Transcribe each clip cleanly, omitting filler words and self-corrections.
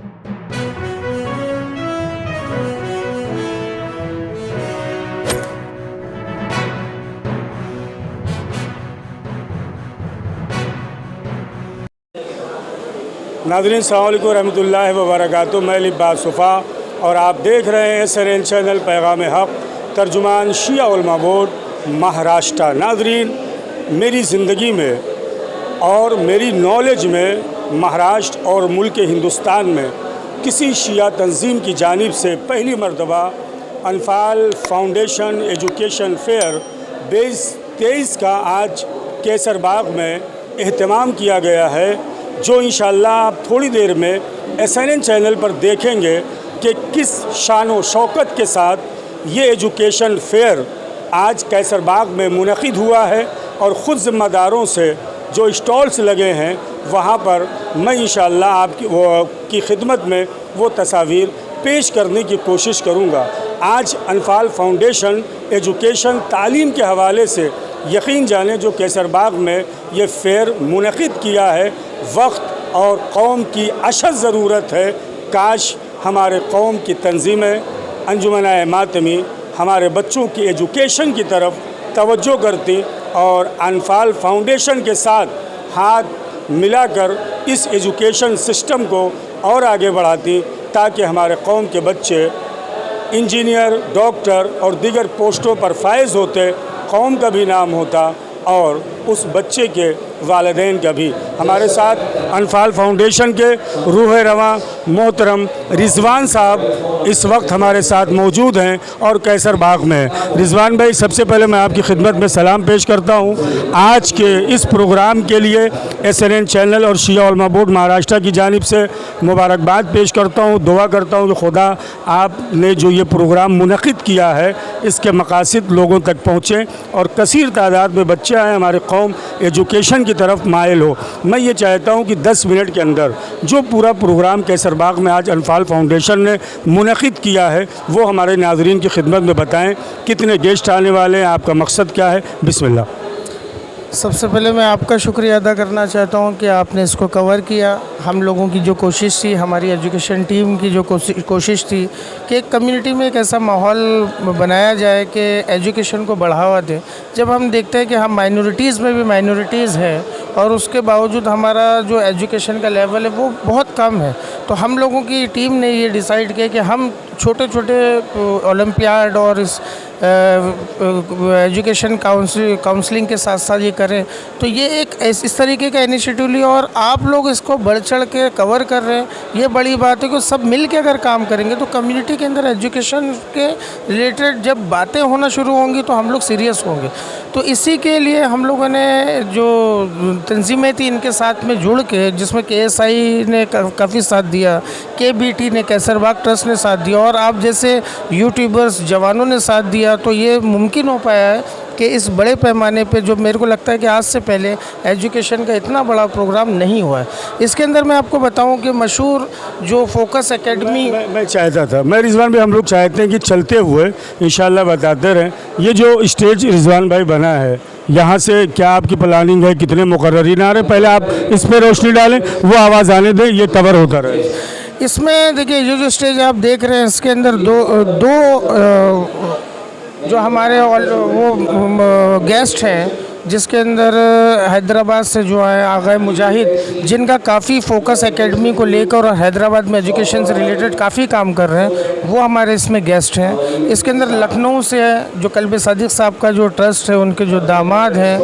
नाज़रीन अस्सलाम वालेकुम रहमतुल्लाहि व बरकातुहू। मैं लिब्बास सुफ़ा और आप देख रहे हैं SNN चैनल पैगाम हक़, तर्जुमान शिया उलमा बोर्ड महाराष्ट्र। नाज़रीन, मेरी ज़िंदगी में और मेरी नॉलेज में महाराष्ट्र और मुल्क हिंदुस्तान में किसी शिया तंजीम की जानिब से पहली मरतबा अनफाल फाउंडेशन एजुकेशन फेयर 2023 का आज केसरबाग में एहतमाम किया गया है, जो इंशाअल्लाह आप थोड़ी देर में SNN चैनल पर देखेंगे कि किस शान व शौकत के साथ ये एजुकेशन फेयर आज कैसरबाग में मुनक़िद हुआ है। और ख़ुद ज़िम्मेदारों से जो स्टॉल्स लगे हैं वहाँ पर मैं इंशाअल्लाह आपकी खिदमत में वो तस्वीर पेश करने की कोशिश करूँगा। आज अनफाल फाउंडेशन एजुकेशन तालीम के हवाले से यकीन जाने जो कैसरबाग में ये फेयर मुनक़िद किया है, वक्त और कौम की अशद ज़रूरत है। काश हमारे कौम की तंजीमें अंजुमन मातमी हमारे बच्चों की एजुकेशन की तरफ तवज्जो करती और अनफाल फाउंडेशन के साथ हाथ मिलाकर इस एजुकेशन सिस्टम को और आगे बढ़ाती, ताकि हमारे कौम के बच्चे इंजीनियर, डॉक्टर और दीगर पोस्टों पर फायज़ होते, कौम का भी नाम होता और उस बच्चे के वालिदैन का भी। हमारे साथ अनफाल फाउंडेशन के रूह रवां मोहतरम रिजवान साहब इस वक्त हमारे साथ मौजूद हैं और कैसरबाग में। रिजवान भाई, सबसे पहले मैं आपकी खिदमत में सलाम पेश करता हूं। आज के इस प्रोग्राम के लिए SNN चैनल और शिया उलमा बोर्ड महाराष्ट्र की जानिब से मुबारकबाद पेश करता हूं। दुआ करता हूं कि खुदा आपने जो ये प्रोग्राम मुनक़िद किया है इसके मकासद लोगों तक पहुँचें और कसीर तादाद में बच्चे आए, हमारे कौम एजुकेशन की तरफ माइल हो। मैं ये चाहता हूँ कि 10 मिनट के अंदर जो पूरा प्रोग्राम कैसरबाग में आज अनफाल फाउंडेशन ने मुनक़िद किया है वो हमारे नाज़रीन की खिदमत में बताएं। कितने गेस्ट आने वाले हैं, आपका मकसद क्या है? बिस्मिल्लाह। सबसे पहले मैं आपका शुक्रिया अदा करना चाहता हूं कि आपने इसको कवर किया। हम लोगों की जो कोशिश थी, हमारी एजुकेशन टीम की जो कोशिश थी कि एक कम्युनिटी में एक ऐसा माहौल बनाया जाए कि एजुकेशन को बढ़ावा दे। जब हम देखते हैं कि हम माइनॉरिटीज़ में भी माइनॉरिटीज़ है और उसके बावजूद हमारा जो एजुकेशन का लेवल है वो बहुत कम है, तो हम लोगों की टीम ने ये डिसाइड किया कि हम छोटे छोटे ओलंपियाड और इस एजुकेशन काउंसलिंग के साथ साथ ये करें। तो ये एक इस तरीके का इनिशिएटिव लिया और आप लोग इसको बढ़ चढ़ के कवर कर रहे हैं। ये बड़ी बात है कि सब मिल के अगर काम करेंगे तो कम्युनिटी के अंदर एजुकेशन के रिलेटेड जब बातें होना शुरू होंगी तो हम लोग सीरियस होंगे। तो इसी के लिए हम लोगों ने जो तंजीमें थी इनके साथ में जुड़ के, जिसमें KSI ने काफ़ी साथ दिया, KBT ने, कैसरबाग ट्रस्ट ने साथ दिया और आप जैसे यूट्यूबर्स जवानों ने साथ दिया, तो ये मुमकिन हो पाया है कि इस बड़े पैमाने पे जो मेरे को लगता है कि आज से पहले एजुकेशन का इतना बड़ा प्रोग्राम नहीं हुआ है। इसके अंदर मैं आपको बताऊं कि मशहूर जो फोकस एकेडमी मैं चाहता था, मैं रिजवान भाई, हम लोग चाहते हैं कि चलते हुए इंशाल्लाह बताते रहें। ये जो स्टेज रिजवान भाई बना है, यहाँ से क्या आपकी प्लानिंग है? कितने मुकर्ररीन आ रहे? पहले आप इस पर रोशनी डालें, वो आवाज़ आने दें, ये कवर होता रहे। इसमें देखिए ये जो स्टेज आप देख रहे हैं इसके अंदर दो जो हमारे वो गेस्ट हैं, जिसके अंदर हैदराबाद से जो है आग़ाए मुजाहिद, जिनका काफ़ी फोकस एकेडमी को लेकर और हैदराबाद में एजुकेशन से रिलेटेड काफ़ी काम कर रहे हैं, वो हमारे इसमें गेस्ट हैं। इसके अंदर लखनऊ से है जो कल्बे सादिक साहब का जो ट्रस्ट है, उनके जो दामाद हैं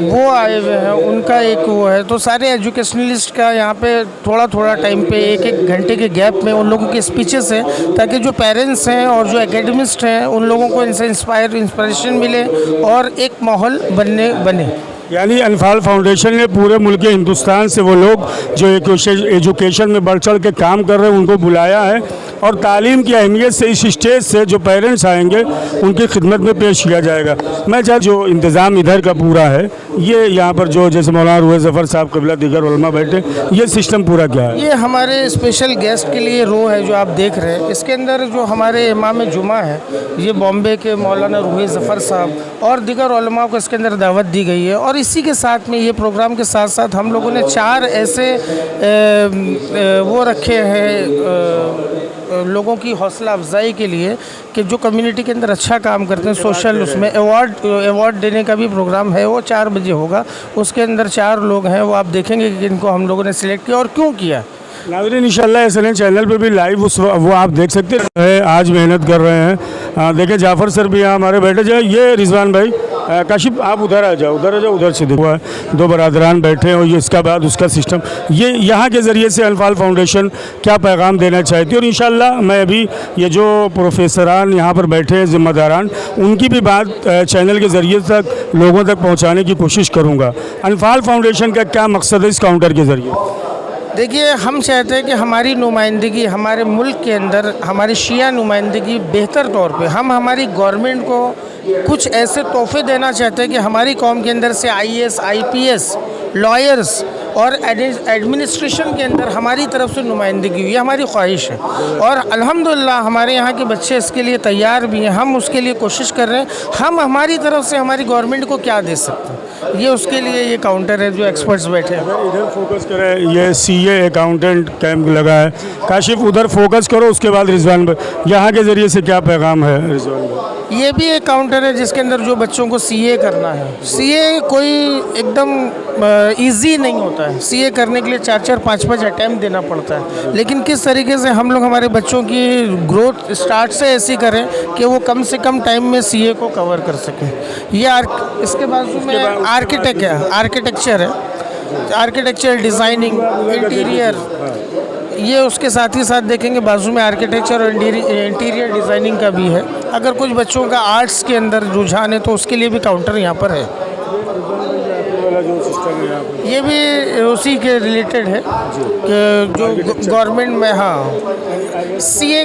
वो आए हुए हैं, उनका एक वो है। तो सारे एजुकेशनलिस्ट का यहाँ पे थोड़ा थोड़ा टाइम पे 1-1 घंटे के गैप में उन लोगों के स्पीचेस हैं, ताकि जो पेरेंट्स हैं और जो एकेडमिस्ट हैं उन लोगों को इनसे इंस्पिरेशन मिले और एक माहौल बने। यानी अनफाल फाउंडेशन ने पूरे मुल्क हिंदुस्तान से वो लोग जो एजुकेशन में बढ़ चढ़ के काम कर रहे हैं उनको बुलाया है और तालीम की अहमियत से इस स्टेज से जो पेरेंट्स आएंगे उनकी खिदमत में पेश किया जाएगा। मैं चाहे जो इंतज़ाम इधर का पूरा है ये यहाँ पर जो जैसे मौलाना रूह ज़फ़र साहब क़िबला दीगर उलमा बैठे, ये सिस्टम पूरा क्या है? ये हमारे स्पेशल गेस्ट के लिए रो है जो आप देख रहे हैं। इसके अंदर जो हमारे इमाम जुमा है, ये बॉम्बे के मौलाना रूह ज़फ़र साहब और दीगर उलमा को इसके अंदर दावत दी गई है। और इसी के साथ में ये प्रोग्राम के साथ साथ हम लोगों ने 4 ऐसे वो रखे हैं लोगों की हौसला अफजाई के लिए कि जो कम्युनिटी के अंदर अच्छा काम करते हैं। सोशल उसमें अवार्ड देने का भी प्रोग्राम है, वो 4 बजे होगा। उसके अंदर 4 लोग हैं, वो आप देखेंगे कि इनको हम लोगों ने सिलेक्ट किया और क्यों किया। नाज़रीन इंशाल्लाह SNN चैनल पे भी लाइव वो आप देख सकते हैं। आज मेहनत कर रहे हैं। देखें जाफ़र सर भी यहाँ हमारे बैठे जाए। ये रिजवान भाई, काशिफ आप उधर आ जाओ, उधर से देखो, 2 बरादरान बैठे हैं और ये इसका बाद उसका सिस्टम, ये यहाँ के ज़रिए से अनफाल फाउंडेशन क्या पैगाम देना चाहती है। और इंशाल्लाह मैं अभी ये जो प्रोफेसरान यहाँ पर बैठे हैं, ज़िम्मेदारान, उनकी भी बात चैनल के ज़रिए तक लोगों तक पहुँचाने की कोशिश करूँगा। अनफाल फाउंडेशन का क्या मकसद है इस काउंटर के ज़रिए? देखिए, हम चाहते हैं कि हमारी नुमाइंदगी हमारे मुल्क के अंदर, हमारी शिया नुमाइंदगी बेहतर तौर पे, हम हमारी गवर्नमेंट को कुछ ऐसे तोहफे देना चाहते हैं कि हमारी कौम के अंदर से IAS, IPS, लॉयर्स और एडमिनिस्ट्रेशन के अंदर हमारी तरफ से नुमाइंदगी हुई, हमारी ख्वाहिश है। और अल्हम्दुलिल्लाह हमारे यहाँ के बच्चे इसके लिए तैयार भी हैं, हम उसके लिए कोशिश कर रहे हैं। हम हमारी तरफ से हमारी गवर्नमेंट को क्या दे सकते हैं, ये उसके लिए ये काउंटर है जो एक्सपर्ट्स बैठे हैं। इधर फोकस करें, ये CA अकाउंटेंट कैंप लगा है। काशिफ उधर फोकस करो, उसके बाद रिजवान भाई यहाँ के ज़रिए से क्या पैगाम है? रिजवान भाई, ये भी एक काउंटर है जिसके अंदर जो बच्चों को CA करना है। CA कोई एकदम इजी नहीं होता है। CA करने के लिए 4-4, 5-5 अटैम्प्ट देना पड़ता है। लेकिन किस तरीके से हम लोग हमारे बच्चों की ग्रोथ स्टार्ट से ऐसी करें कि वो कम से कम टाइम में CA को कवर कर सकें। ये इसके बाजू में आर्किटेक्चर है, आर्किटेक्चर, डिज़ाइनिंग, इंटीरियर। ये उसके साथ ही साथ देखेंगे बाजू में आर्किटेक्चर और इंटीरियर डिज़ाइनिंग का भी है। अगर कुछ बच्चों का आर्ट्स के अंदर रुझान है तो उसके लिए भी काउंटर यहाँ पर है। ये भी उसी के रिलेटेड है कि जो गवर्नमेंट में, हाँ, CA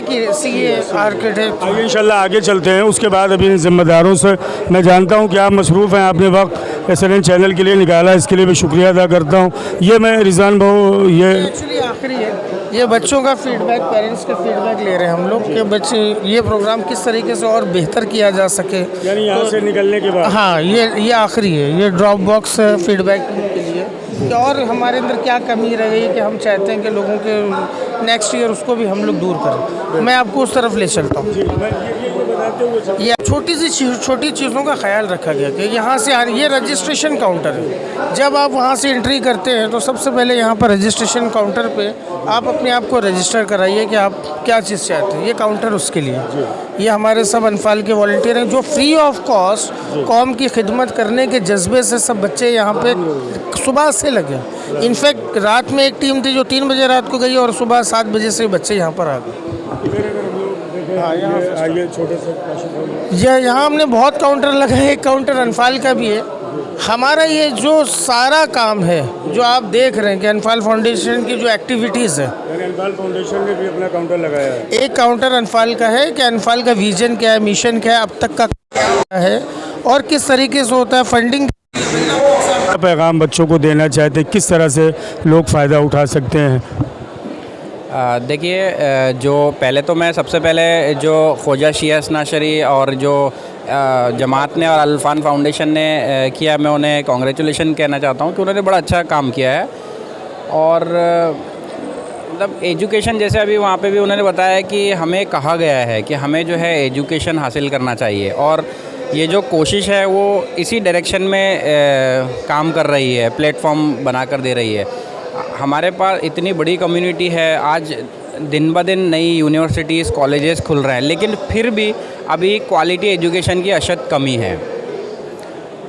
आर्किटेक्ट। आइए इंशाल्लाह आगे चलते हैं। उसके बाद अभी इन जिम्मेदारों से मैं जानता हूं कि आप मसरूफ़ हैं, आपने वक्त SNN चैनल के लिए निकाला, इसके लिए भी शुक्रिया अदा करता हूं। ये मैं रिजवान भाऊ, ये एक्चुअली आखिरी है, ये बच्चों का फीडबैक, पेरेंट्स का फीडबैक ले रहे हैं हम लोग कि बच्चे ये प्रोग्राम किस तरीके से और बेहतर किया जा सके। यानी यहाँ से निकलने के बाद, हाँ, ये आखिरी है, ये ड्रॉप बॉक्स है फीडबैक के लिए कि और हमारे अंदर क्या कमी रह गई कि हम चाहते हैं कि लोगों के नेक्स्ट ईयर उसको भी हम लोग दूर करें। मैं आपको उस तरफ ले चलता हूँ। ये छोटी चीज़ों का ख्याल रखा गया कि यहाँ से ये रजिस्ट्रेशन काउंटर है। जब आप वहाँ से एंट्री करते हैं तो सबसे पहले यहाँ पर रजिस्ट्रेशन काउंटर पे आप अपने आप को रजिस्टर कराइए कि आप क्या चीज़ चाहते हैं। ये काउंटर उसके लिए, ये हमारे सब अनफाल के वॉलंटियर हैं जो फ्री ऑफ कॉस्ट कौम की खिदमत करने के जज्बे से सब बच्चे यहाँ पे सुबह से लगे। इनफैक्ट रात में एक टीम थी जो 3 बजे रात को गई और सुबह 7 बजे से बच्चे यहाँ पर आ गए। हाँ, यहाँ हमने बहुत काउंटर लगाए, एक काउंटर अनफाल का भी है। हमारा ये जो सारा काम है जो आप देख रहे हैं कि अनफाल फाउंडेशन की जो एक्टिविटीज़ है, अनफाल फाउंडेशन ने भी अपना काउंटर लगाया है। एक काउंटर अनफाल का है कि अनफाल का विजन क्या है, मिशन क्या है, अब तक का क्या है और किस तरीके से होता है, फंडिंग। पैगाम बच्चों को देना चाहते, किस तरह से लोग फ़ायदा उठा सकते हैं? देखिए, जो पहले तो मैं सबसे पहले जो ख्वाजा शिया नाशरी और जो जमात ने और अल्फान फाउंडेशन ने किया, मैं उन्हें कॉन्ग्रेचुलेशन कहना चाहता हूँ कि उन्होंने बड़ा अच्छा काम किया है। और मतलब एजुकेशन, जैसे अभी वहाँ पे भी उन्होंने बताया कि हमें कहा गया है कि हमें जो है एजुकेशन हासिल करना चाहिए और ये जो कोशिश है वो इसी डायरेक्शन में काम कर रही है, प्लेटफॉर्म बना कर दे रही है। हमारे पास इतनी बड़ी कम्युनिटी है, आज दिन ब दिन नई यूनिवर्सिटीज़, कॉलेजेस खुल रहे हैं, लेकिन फिर भी अभी क्वालिटी एजुकेशन की अशद कमी है।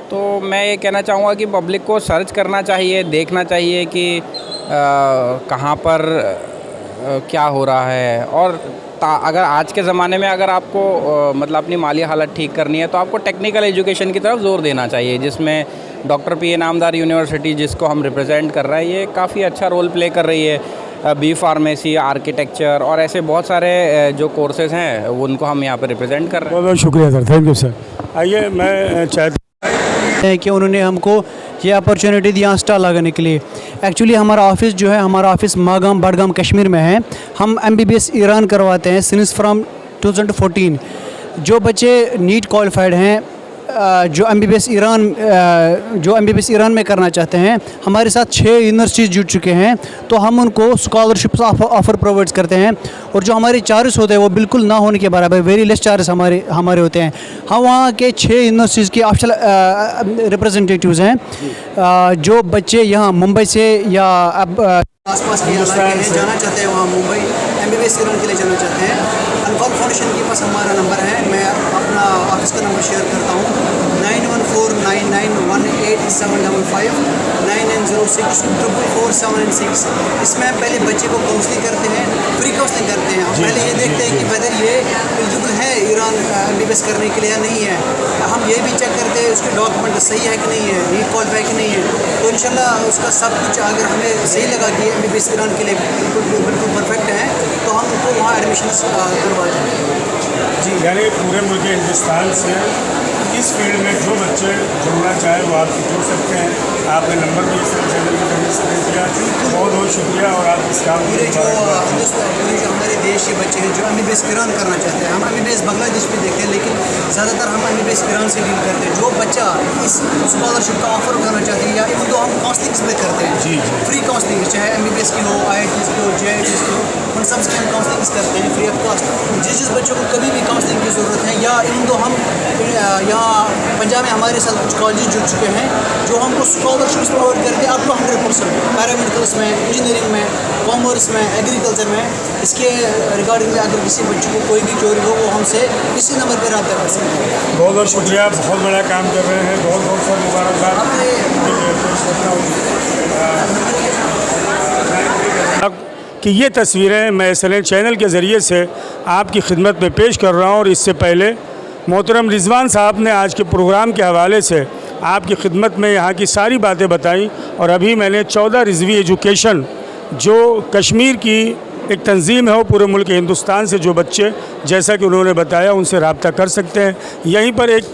तो मैं ये कहना चाहूँगा कि पब्लिक को सर्च करना चाहिए, देखना चाहिए कि कहाँ पर क्या हो रहा है। और अगर आज के ज़माने में अगर आपको मतलब अपनी माली हालत ठीक करनी है तो आपको टेक्निकल एजुकेशन की तरफ ज़ोर देना चाहिए, जिसमें डॉक्टर PA नामदार यूनिवर्सिटी, जिसको हम रिप्रेजेंट कर रहे हैं, ये काफ़ी अच्छा रोल प्ले कर रही है। B फार्मेसी, आर्किटेक्चर और ऐसे बहुत सारे जो कोर्सेज़ हैं उनको हम यहाँ पर रिप्रेजेंट कर रहे हैं। बहुत बहुत शुक्रिया सर, थैंक यू सर। आइए मैं चाहता है कि उन्होंने हमको ये अपॉर्चुनिटी दी यहाँ स्टॉल लगाने के लिए। एक्चुअली हमारा ऑफिस जो है, हमारा ऑफिस मागाम बडगाम कश्मीर में है। हम MBBS ईरान करवाते हैं सिंस फ्रॉम 2014। जो बच्चे नीट क्वालिफाइड हैं, जो MBBS ईरान में करना चाहते हैं, हमारे साथ 6 यूनिवर्सिटीज़ जुड़ चुके हैं, तो हम उनको स्कॉलरशिप्स ऑफ़र प्रोवाइड करते हैं। और जो हमारे चार्जेस होते हैं वो बिल्कुल ना होने के बराबर, वेरी लेस चार्जेस हमारे होते हैं। हम वहाँ के 6 यूनिवर्सिटीज़ के ऑफिशियल रिप्रेजेंटेटिव्स हैं। जो बच्चे यहाँ मुंबई से या आसपास के इलाके हैं जाना चाहते हैं, वहाँ मुंबई MBBS ईरान के लिए जाना चाहते हैं, अल्फाल फाउंडेशन के पास हमारा नंबर है। मैं अपना ऑफिस का नंबर शेयर करता हूँ, 9149918755 9906444796। इसमें पहले बच्चे को काउंसलिंग करते हैं, फ्री काउंसलिंग करते हैं। हम पहले ये देखते हैं कि वेदर ये एलिजिबल है ईरान MBBS करने के लिए या नहीं है। हम ये भी चेक करते हैं उसके डॉक्यूमेंट सही है कि नहीं है, नीट क्वालिफाई कि नहीं है। तो इंशाल्लाह उसका सब कुछ अगर हमें सही लगा कि MBBS ईरान के लिए बिल्कुल परफेक्ट है, तो हम उनको वहाँ एडमिशन करवाते हैं। जी, यानी पूरे मुल्क हिंदुस्तान से इस फील्ड में जो बच्चे जुड़ना चाहे वो आप जुड़ सकते हैं। आपने नंबर भी इस चैनल के जरिए से दिया, बहुत बहुत शुक्रिया। और आप इस काम पूरे जो हमारे देश के बच्चे हैं जो MBBS ईरान करना चाहते हैं, हम MBBS बांग्लादेश में देखते हैं, लेकिन ज़्यादातर हम MBBS ईरान से डील करते हैं। जो बच्चा इस स्कॉलरशिप का ऑफर करना चाहते हैं, या इवन तो हम काउंसलिंग में करते हैं, फ्री काउंसलिंग, चाहे MBBS की हो, IITs की हो, JITs की हो, उन सब की हम काउंसलिंग करते हैं फ्री ऑफ कॉस्ट। जिस बच्चों को कभी भी काउंसलिंग की ज़रूरत है, या इवन तो हम यहाँ पंजाब में हमारे साथ कुछ कॉलेज जुड़ चुके हैं जो हमको स्कॉलरशिप्स प्रोवाइड करते हैं अप टू 100%, पैरामेडिकल्स में, इंजीनियरिंग में, कॉमर्स में, एग्रीकल्चर में। इसके रिगार्डिंग में अगर किसी बच्चे को कोई भी क्वेरी हो, वो हमसे इसी नंबर पर रब्ता कर सकते हैं। बहुत बहुत शुक्रिया, बहुत बड़ा काम कर रहे हैं, बहुत बहुत सारी मुबारकबाद। कि ये तस्वीरें मैं SLN चैनल के ज़रिए से आपकी खिदमत में पेश कर रहा हूँ। और इससे पहले मोहतरम रिजवान साहब ने आज के प्रोग्राम के हवाले से आपकी खिदमत में यहाँ की सारी बातें बताई। और अभी मैंने 14 रिजवी एजुकेशन जो कश्मीर की एक तंजीम है, वो पूरे मुल्क हिंदुस्तान से जो बच्चे, जैसा कि उन्होंने बताया, उनसे रब्ता कर सकते हैं। यहीं पर एक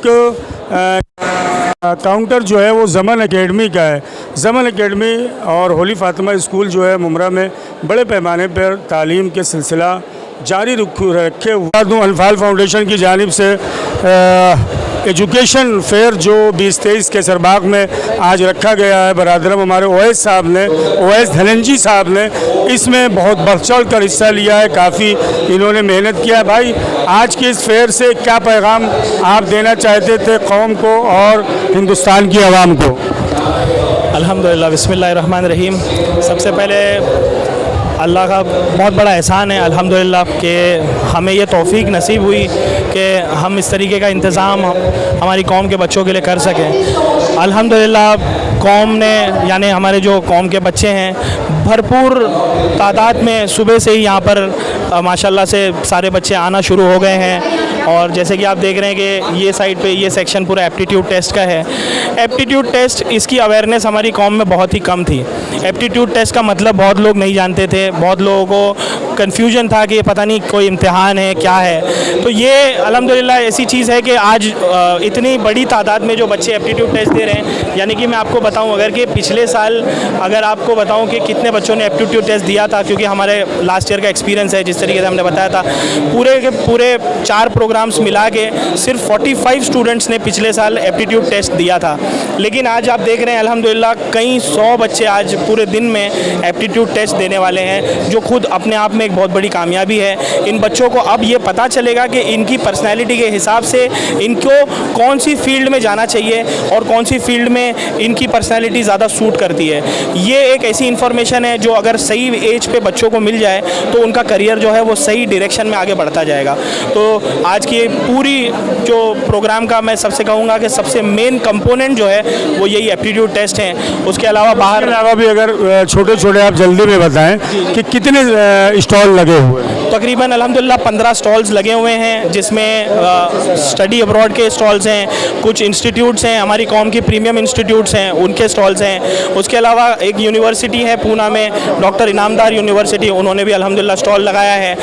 काउंटर जो है वो ज़मन एकेडमी का है। ज़मन एकेडमी और होली फातिमा स्कूल जो है मुमरा में बड़े पैमाने पर तालीम के सिलसिला जारी रखे हुए। अल्फाल फाउंडेशन की जानिब से एजुकेशन फेयर जो 2023 के सरबाग में आज रखा गया है, बरादरम हमारे ओवैस धनंजी साहब ने इसमें बहुत बढ़ चढ़ कर हिस्सा लिया है। काफ़ी इन्होंने मेहनत किया है। भाई, आज के इस फेयर से क्या पैगाम आप देना चाहते थे कौम को और हिंदुस्तान की आवाम को? अल्हम्दुलिल्लाह, बिस्मिल्लाहिर्रहमानिर्रहीम। सबसे पहले अल्लाह का बहुत बड़ा एहसान है अल्हम्दुलिल्लाह कि हमें ये तौफीक नसीब हुई कि हम इस तरीके का इंतज़ाम हमारी कौम के बच्चों के लिए कर सकें। अल्हम्दुलिल्लाह कौम ने, यानी हमारे जो कौम के बच्चे हैं, भरपूर तादाद में सुबह से ही यहाँ पर माशाल्लाह से सारे बच्चे आना शुरू हो गए हैं। और जैसे कि आप देख रहे हैं कि ये साइड पे ये सेक्शन पूरा एप्टीट्यूड टेस्ट का है। एप्टीट्यूड टेस्ट, इसकी अवेयरनेस हमारी कौम में बहुत ही कम थी। एप्टीट्यूड टेस्ट का मतलब बहुत लोग नहीं जानते थे, बहुत लोगों को कन्फ्यूजन था कि पता नहीं कोई इम्तिहान है क्या है। तो ये अल्हम्दुलिल्लाह ऐसी चीज़ है कि आज इतनी बड़ी तादाद में जो बच्चे एप्टीट्यूड टेस्ट दे रहे हैं, यानी कि मैं आपको बताऊं अगर कि पिछले साल अगर आपको बताऊं कि कितने बच्चों ने एप्टीट्यूड टेस्ट दिया था, क्योंकि हमारे लास्ट ईयर का एक्सपीरियंस है, जिस तरीके से हमने बताया था, पूरे के पूरे 4 प्रोग्राम्स मिला के सिर्फ 45 स्टूडेंट्स ने पिछले साल एप्टीट्यूड टेस्ट दिया था। लेकिन आज आप देख रहे हैं अल्हम्दुलिल्लाह कई 100 बच्चे आज पूरे दिन में एप्टीट्यूड टेस्ट देने वाले हैं, जो खुद अपने आप में एक बहुत बड़ी कामयाबी है। इन बच्चों को अब ये पता चलेगा कि इनकी पर्सनैलिटी के हिसाब से इनको कौन सी फील्ड में जाना चाहिए और कौन सी फील्ड में इनकी पर्सनैलिटी ज़्यादा सूट करती है। ये एक ऐसी इन्फॉर्मेशन है जो अगर सही एज पे बच्चों को मिल जाए तो उनका करियर जो है वो सही डायरेक्शन में आगे बढ़ता जाएगा। तो आज की पूरी जो प्रोग्राम का मैं सबसे कहूँगा कि सबसे मेन कंपोनेंट जो है वो यही एप्टीट्यूड टेस्ट हैं। उसके अलावा बाहर भी अगर छोटे छोटे आप जल्दी में बताएं कि कितने स्टॉल लगे हुए हैं? तकरीबन अल्हम्दुलिल्लाह 15 स्टॉल्स लगे हुए हैं, जिसमें स्टडी अब्रॉड के स्टॉल्स हैं, कुछ इंस्टीट्यूट्स हैं, हमारी कौम की प्रीमियम इंस्टीट्यूट्स हैं उनके स्टॉल्स हैं। उसके अलावा एक यूनिवर्सिटी है पूना में, डॉक्टर इनामदार यूनिवर्सिटी, उन्होंने भी अल्हम्दुलिल्लाह स्टॉल लगाया है।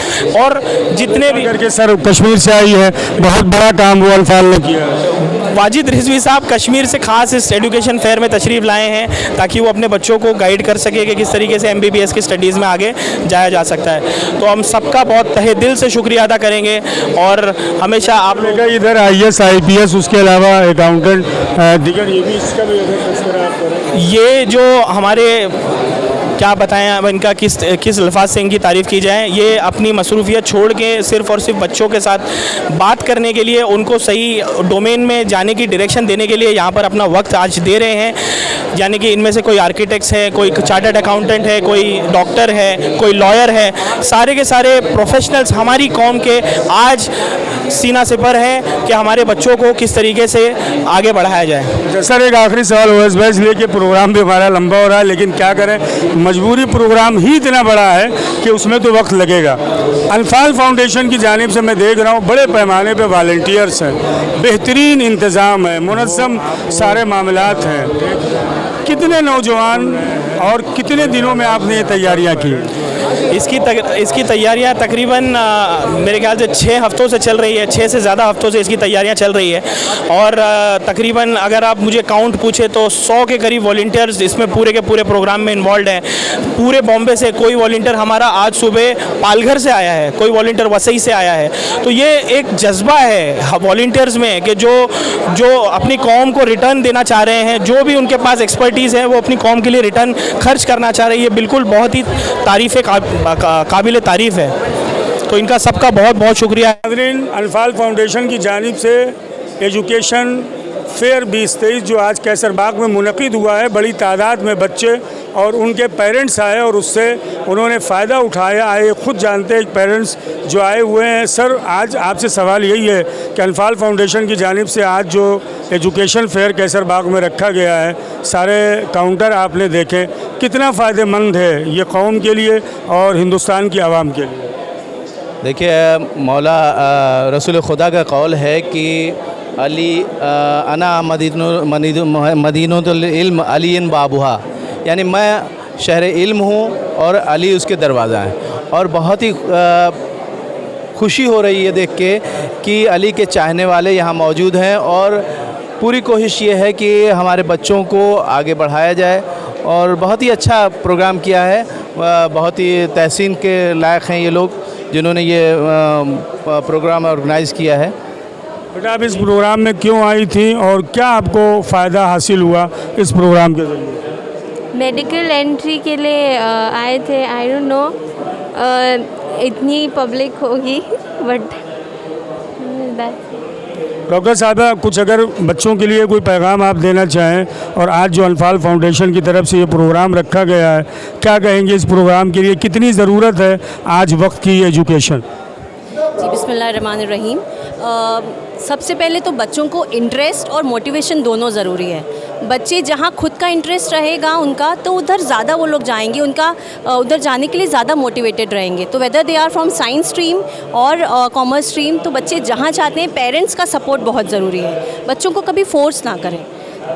और जितने भी करके सर कश्मीर से आई है, बहुत बड़ा काम वो अल्फाल ने किया है। वाजिद रिजवी साहब कश्मीर से ख़ास इस एजुकेशन फेयर में तशरीफ़ लाए हैं ताकि वो अपने बच्चों को गाइड कर सके कि किस तरीके से MBBS की स्टडीज़ में आगे जाया जा सकता है। तो हम सबका बहुत तहे दिल से शुक्रिया अदा करेंगे और हमेशा आप लोग इधर IAS IPS उसके अलावा अकाउंटेंट दीगर ये भी इसका भी तस्करा आप करें। ये जो हमारे क्या बताएं अब इनका किस अल्फाज से इनकी तारीफ़ की जाए। ये अपनी मसरूफियत छोड़ के सिर्फ़ और सिर्फ बच्चों के साथ बात करने के लिए, उनको सही डोमेन में जाने की डायरेक्शन देने के लिए यहाँ पर अपना वक्त आज दे रहे हैं। यानी कि इनमें से कोई आर्किटेक्ट्स है, कोई चार्टर्ड अकाउंटेंट है, कोई डॉक्टर है, कोई लॉयर है, सारे के सारे प्रोफेशनल्स हमारी कौम के आज सीना सिपर है कि हमारे बच्चों को किस तरीके से आगे बढ़ाया जाए। सर एक आखिरी सवाल OSBI इसलिए कि प्रोग्राम भी हमारा लंबा हो रहा है, लेकिन क्या करें मजबूरी, प्रोग्राम ही इतना बड़ा है कि उसमें तो वक्त लगेगा। अनफाल फाउंडेशन की जानिब से मैं देख रहा हूँ बड़े पैमाने पे वॉलंटियर्स हैं, बेहतरीन इंतज़ाम है, मुनज़्ज़म सारे मामलात हैं। कितने नौजवान और कितने दिनों में आपने ये तैयारियाँ की? इसकी तैयारियां तकरीबन मेरे ख्याल से 6 हफ्तों से चल रही है, 6 से ज़्यादा हफ्तों से इसकी तैयारियां चल रही है। और तकरीबन अगर आप मुझे काउंट पूछे तो 100 के करीब वॉलंटियर्स इसमें पूरे के पूरे प्रोग्राम में इन्वॉल्व हैं। पूरे बॉम्बे से कोई वॉलंटियर हमारा आज सुबह पालघर से आया है, कोई वॉलंटियर वसई से आया है। तो ये एक जज्बा है वॉलंटियर्स में कि जो अपनी कौम को रिटर्न देना चाह रहे हैं, जो भी उनके पास एक्सपर्टीज़ है वो अपनी कौम के लिए रिटर्न खर्च करना चाह रहे हैं। ये बिल्कुल बहुत ही काबिल तारीफ़ है। तो इनका सबका बहुत बहुत शुक्रिया। नाज़रीन, अनफाल फाउंडेशन की जानिब से एजुकेशन फेयर 2023 जो आज कैसरबाग में मुनक़िद हुआ है, बड़ी तादाद में बच्चे और उनके पेरेंट्स आए और उससे उन्होंने फ़ायदा उठाया। आए खुद जानते हैं पेरेंट्स जो आए हुए हैं। सर आज आपसे सवाल यही है कि अनफाल फाउंडेशन की जानिब से आज जो एजुकेशन फेयर कैसरबाग में रखा गया है, सारे काउंटर आपने देखे, कितना फ़ायदेमंद है ये कौम के लिए और हिंदुस्तान की आवाम के लिए? देखिए मौला रसूल खुदा का कौल है कि अली अना मदीनतुल इल्म अलीन बाबुहा, यानी मैं शहर इल्म हूँ और अली उसके दरवाज़ा हैं। और बहुत ही खुशी हो रही है देख के कि अली के चाहने वाले यहाँ मौजूद हैं और पूरी कोशिश ये है कि हमारे बच्चों को आगे बढ़ाया जाए। और बहुत ही अच्छा प्रोग्राम किया है, बहुत ही तहसीन के लायक हैं ये लोग जिन्होंने ये प्रोग्राम ऑर्गेनाइज़ किया है। बेटा आप इस प्रोग्राम में क्यों आई थी और क्या आपको फ़ायदा हासिल हुआ इस प्रोग्राम के ज़रिए? मेडिकल एंट्री के लिए आए थे। आई डोंट नो इतनी पब्लिक होगी बट डॉक्टर साहबा कुछ अगर बच्चों के लिए कोई पैगाम आप देना चाहें और आज जो अनफाल फाउंडेशन की तरफ से ये प्रोग्राम रखा गया है, क्या कहेंगे इस प्रोग्राम के लिए? कितनी ज़रूरत है आज वक्त की एजुकेशन? जी बिस्मिल्लाहिर्रहमानिर्रहीम। सबसे पहले तो बच्चों को इंटरेस्ट और मोटिवेशन दोनों ज़रूरी है। बच्चे जहाँ खुद का इंटरेस्ट रहेगा उनका, तो उधर ज़्यादा वो लोग जाएंगे, उनका उधर जाने के लिए ज़्यादा मोटिवेटेड रहेंगे। तो whether they are from science stream और कॉमर्स स्ट्रीम, तो बच्चे जहाँ चाहते हैं, पेरेंट्स का सपोर्ट बहुत ज़रूरी है। बच्चों को कभी फोर्स ना करें।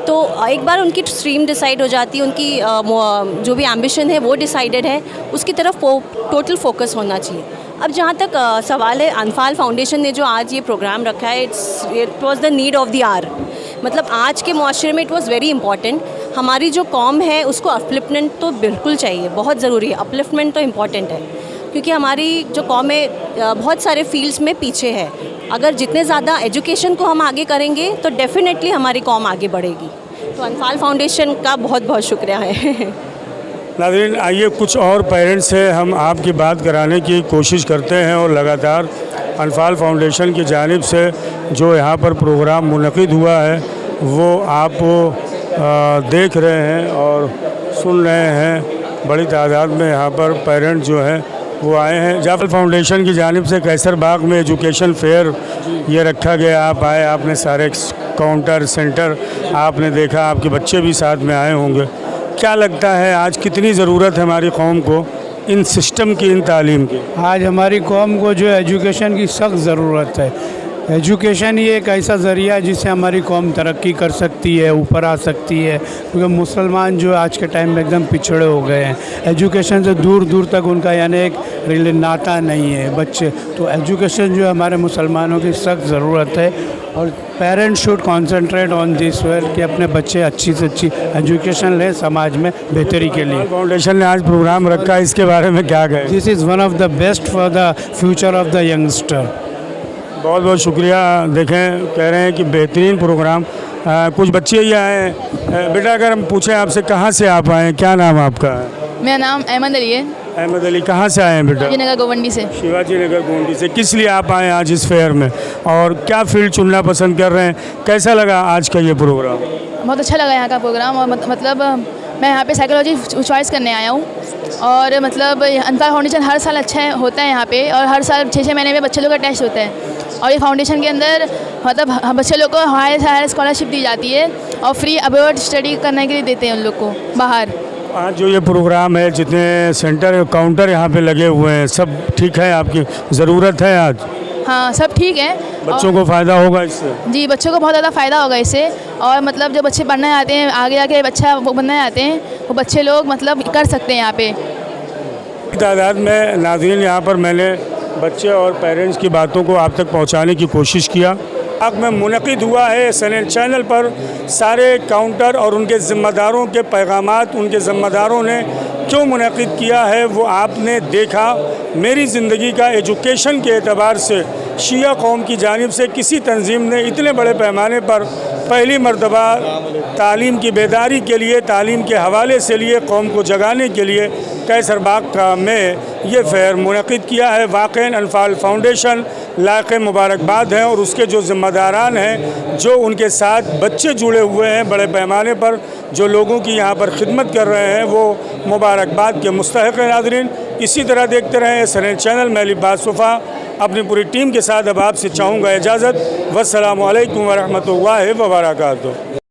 तो एक बार उनकी स्ट्रीम डिसाइड हो जाती है, उनकी जो भी एम्बिशन है वो डिसाइडेड है, उसकी तरफ टोटल फोकस होना चाहिए। अब जहाँ तक सवाल है, अनफाल फाउंडेशन ने जो आज ये प्रोग्राम रखा है, it was the need of the hour. मतलब आज के मुआशरे में इट वाज वेरी इंपॉर्टेंट। हमारी जो कौम है उसको अपलिफ्टमेंट तो बिल्कुल चाहिए, बहुत ज़रूरी है। अपलिफ्टमेंट तो इम्पॉर्टेंट है क्योंकि हमारी जो कौम है बहुत सारे फील्ड्स में पीछे है। अगर जितने ज़्यादा एजुकेशन को हम आगे करेंगे तो डेफिनेटली हमारी कौम आगे बढ़ेगी। तो अनफाल फाउंडेशन का बहुत बहुत शुक्रिया है। नाज़रीन आइए कुछ और पेरेंट्स से हम आपकी बात कराने की कोशिश करते हैं और लगातार अनफाल फाउंडेशन की जानिब से जो यहाँ पर प्रोग्राम मुनक़िद हुआ है वो आप देख रहे हैं और सुन रहे हैं। बड़ी तादाद में यहाँ पर पेरेंट जो हैं वो आए हैं। जाफर फाउंडेशन की जानिब से कैसरबाग में एजुकेशन फेयर ये रखा गया, आप आए, आपने सारे काउंटर सेंटर आपने देखा, आपके बच्चे भी साथ में आए होंगे। क्या लगता है आज कितनी ज़रूरत है हमारी कौम को इन सिस्टम की, इन तालीम की? आज हमारी कौम को जो एजुकेशन की सख्त ज़रूरत है। एजुकेशन ही एक ऐसा ज़रिया जिससे हमारी कौम तरक्की कर सकती है, ऊपर आ सकती है। क्योंकि मुसलमान जो आज के टाइम में एकदम पिछड़े हो गए हैं, एजुकेशन से दूर दूर तक उनका यानी एक नाता नहीं है बच्चे। तो एजुकेशन जो है हमारे मुसलमानों की सख्त ज़रूरत है और parents should concentrate on this well कि अपने बच्चे अच्छी से अच्छी एजुकेशन लें समाज में बेहतरी के लिए। फाउंडेशन ने आज प्रोग्राम रखा है, इसके बारे में क्या कहें? This is one of the best for the future of the youngster. बहुत बहुत शुक्रिया। देखें, कह रहे हैं कि बेहतरीन प्रोग्राम। कुछ बच्चे ही आए हैं। बेटा, अगर हम पूछें आपसे कहाँ से आप आए, क्या नाम आपका है? मेरा नाम अहमद अली है। अहमद अली, कहाँ से आए हैं बेटा? शिवाजी नगर गोवंडी से। शिवाजी नगर गोवंडी से। किस लिए आप आए आज इस फेयर में और क्या फील्ड चुनना पसंद कर रहे हैं? कैसा लगा आज का ये प्रोग्राम? बहुत अच्छा लगा यहाँ का प्रोग्राम। और मतलब मैं यहाँ पे साइकोलॉजी चॉइस करने आया हूँ और मतलब अनफाल फाउंडेशन हर साल अच्छा होता है यहाँ पे और हर साल 6-6 महीने में बच्चे लोग का टेस्ट होता है और ये फाउंडेशन के अंदर मतलब बच्चे लोग को हायर स्कॉलरशिप दी जाती है और फ्री अब्रॉड स्टडी करने के लिए देते हैं उन लोग को बाहर। आज जो ये प्रोग्राम है, जितने सेंटर काउंटर यहाँ पे लगे हुए हैं, सब ठीक है? आपकी ज़रूरत है आज? हाँ, सब ठीक है। बच्चों को फ़ायदा होगा इससे? जी, बच्चों को बहुत ज़्यादा फ़ायदा होगा इससे। और मतलब जो बच्चे पढ़ने आते हैं आगे आके अच्छा वो बनने आते हैं वो बच्चे लोग मतलब कर सकते हैं यहाँ पे। तादाद में नाज़रीन यहाँ पर मैंने बच्चे और पेरेंट्स की बातों को आप तक पहुँचाने की कोशिश किया। आग में मुनक़िद हुआ है SNN चैनल पर। सारे काउंटर और उनके ज़िम्मेदारों के पैगामात उनके ज़िम्मेदारों ने क्यों मुनक़िद किया है वो आपने देखा। मेरी ज़िंदगी का एजुकेशन के एतबार से शिया कौम की जानिब से किसी तंजीम ने इतने बड़े पैमाने पर पहली मरतबा तालीम की बेदारी के लिए, तालीम के हवाले से लिए, कौम को जगाने के लिए कैसरबाग में ये फेयर मुनक़िद किया है। वाक़ई अनफाल फाउंडेशन लायक़ मुबारकबाद है और उसके जो ज़िम्मेदारान हैं, जो उनके साथ बच्चे जुड़े हुए हैं बड़े पैमाने पर, जो लोगों की यहाँ पर खिदमत कर रहे हैं, वो मुबारकबाद के मुस्तहिक़ हैं। नाज़रीन, इसी तरह देखते रहें SNN चैनल। मैं लिबास सुफ़ा अपनी पूरी टीम के साथ अब आपसे चाहूँगा इजाज़त। वस्सलामु अलैकुम वरहमतुल्लाहि व बरकातुहू।